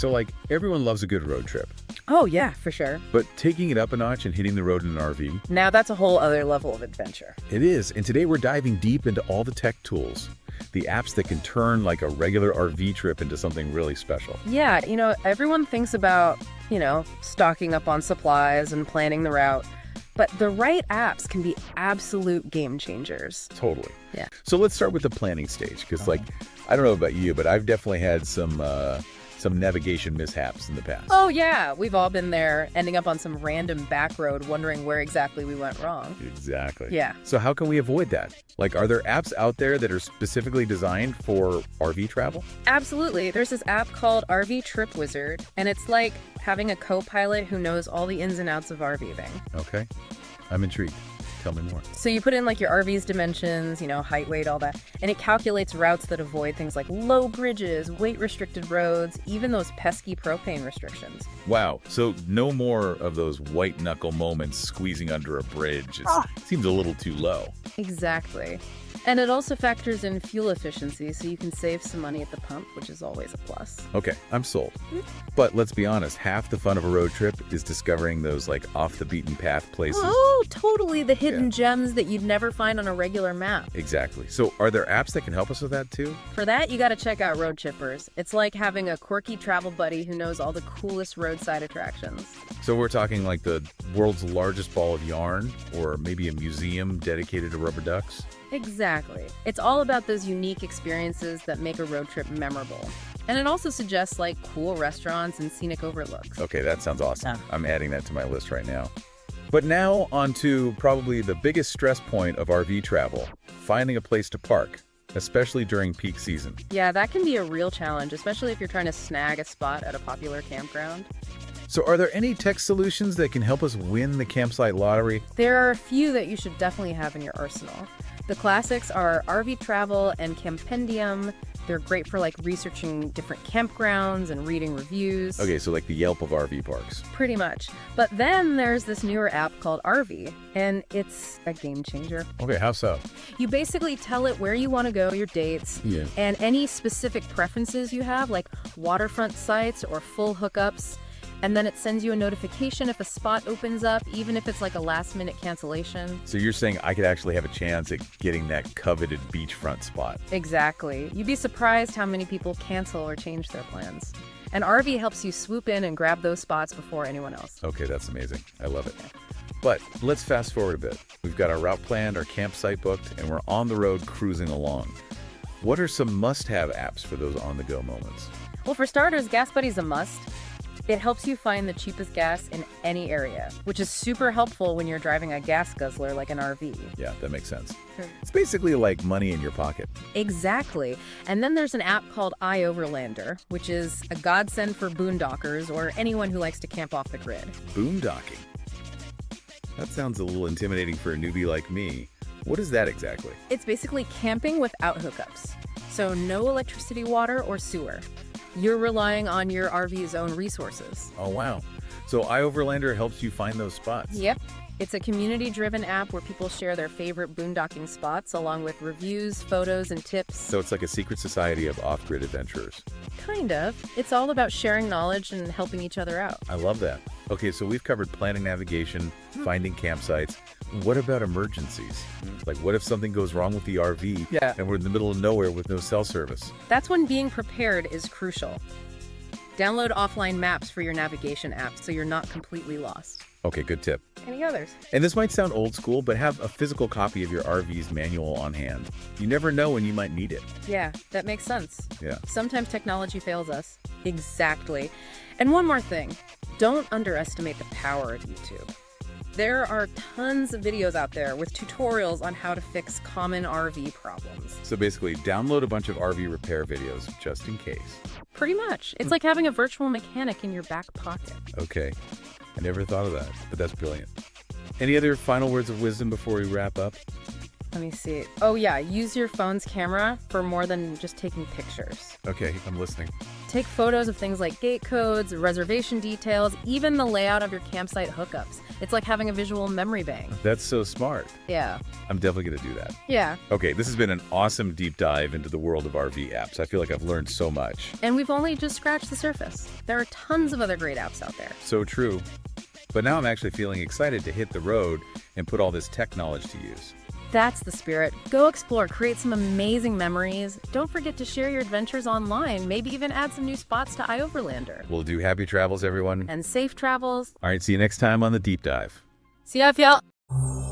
so like everyone loves a good road trip, Oh, yeah, for sure. but taking it up a notch and hitting the road in an RV, Now that's a whole other level of adventure. it is. And today we're diving deep into all the tech tools, the apps that can turn like a regular RV trip into something really special. Yeah, everyone thinks about, stocking up on supplies and planning the route. But the right apps can be absolute game changers. Totally. Yeah. So let's start with the planning stage, because like, I don't know about you, but I've definitely had some navigation mishaps in the past. Oh, yeah, we've all been there, ending up on some random back road wondering where exactly we went wrong. Exactly. Yeah. So how can we avoid that? Like, are there apps out there that are specifically designed for RV travel? Absolutely. There's this app called RV Trip Wizard, and it's like having a co-pilot who knows all the ins and outs of RVing. Okay. I'm intrigued. Tell me more. So you put in like your RV's dimensions, height, weight, all that, and it calculates routes that avoid things like low bridges, weight-restricted roads, even those pesky propane restrictions. Wow. So no more of those white knuckle moments squeezing under a bridge. It seems a little too low. Exactly. And it also factors in fuel efficiency, so you can save some money at the pump, which is always a plus. Okay, I'm sold. But let's be honest, half the fun of a road trip is discovering those like off the beaten path places. Oh, totally. The hidden gems that you'd never find on a regular map. Exactly. So are there apps that can help us with that too? For that, you gotta check out Road Chippers. It's like having a quirky travel buddy who knows all the coolest roadside attractions. So we're talking like the world's largest ball of yarn, or maybe a museum dedicated to rubber ducks? Exactly. It's all about those unique experiences that make a road trip memorable. And it also suggests like cool restaurants and scenic overlooks. Okay, that sounds awesome. Yeah. I'm adding that to my list right now. But now on to probably the biggest stress point of RV travel, finding a place to park, especially during peak season. Yeah, that can be a real challenge, especially if you're trying to snag a spot at a popular campground. So are there any tech solutions that can help us win the campsite lottery? There are a few that you should definitely have in your arsenal. The classics are RV Travel and Campendium. They're great for like researching different campgrounds and reading reviews. Okay, so like the Yelp of RV parks. Pretty much. But then there's this newer app called RV, and it's a game changer. Okay, how so? You basically tell it where you want to go, your dates, Yeah. and any specific preferences you have, like waterfront sites or full hookups. And then it sends you a notification if a spot opens up, even if it's like a last-minute cancellation. So you're saying I could actually have a chance at getting that coveted beachfront spot? Exactly. You'd be surprised how many people cancel or change their plans. And RV helps you swoop in and grab those spots before anyone else. Okay, that's amazing. I love it. But let's fast forward a bit. We've got our route planned, our campsite booked, and we're on the road cruising along. What are some must-have apps for those on-the-go moments? Well, for starters, Gas Buddy's a must. It helps you find the cheapest gas in any area, which is super helpful when you're driving a gas guzzler like an RV. Yeah, that makes sense. It's basically like money in your pocket. Exactly. And then there's an app called iOverlander, which is a godsend for boondockers or anyone who likes to camp off the grid. Boondocking. That sounds a little intimidating for a newbie like me. What is that exactly? It's basically camping without hookups. So no electricity, water, or sewer. You're relying on your RV's own resources. Oh, wow. So iOverlander helps you find those spots. Yep. It's a community-driven app where people share their favorite boondocking spots along with reviews, photos, and tips. So it's like a secret society of off-grid adventurers. Kind of. It's all about sharing knowledge and helping each other out. I love that. Okay, so we've covered planning navigation, finding campsites. What about emergencies? Like what if something goes wrong with the RV and we're in the middle of nowhere with no cell service? That's when being prepared is crucial. Download offline maps for your navigation app so you're not completely lost. Okay, good tip. Any others? And this might sound old school, but have a physical copy of your RV's manual on hand. You never know when you might need it. Yeah, that makes sense. Yeah. Sometimes technology fails us. Exactly. And one more thing. Don't underestimate the power of YouTube. There are tons of videos out there with tutorials on how to fix common RV problems. So basically, download a bunch of RV repair videos just in case. Pretty much. It's like having a virtual mechanic in your back pocket. Okay. I never thought of that, but that's brilliant. Any other final words of wisdom before we wrap up? Let me see. Oh yeah, use your phone's camera for more than just taking pictures. Okay, I'm listening. Take photos of things like gate codes, reservation details, even the layout of your campsite hookups. It's like having a visual memory bank. That's so smart. Yeah. I'm definitely going to do that. Yeah. Okay, this has been an awesome deep dive into the world of RV apps. I feel like I've learned so much. And we've only just scratched the surface. There are tons of other great apps out there. So true. But now I'm actually feeling excited to hit the road and put all this tech knowledge to use. That's the spirit. Go explore, create some amazing memories. Don't forget to share your adventures online, maybe even add some new spots to iOverlander. We'll do happy travels, everyone. And safe travels. All right, see you next time on The Deep Dive. See ya, y'all.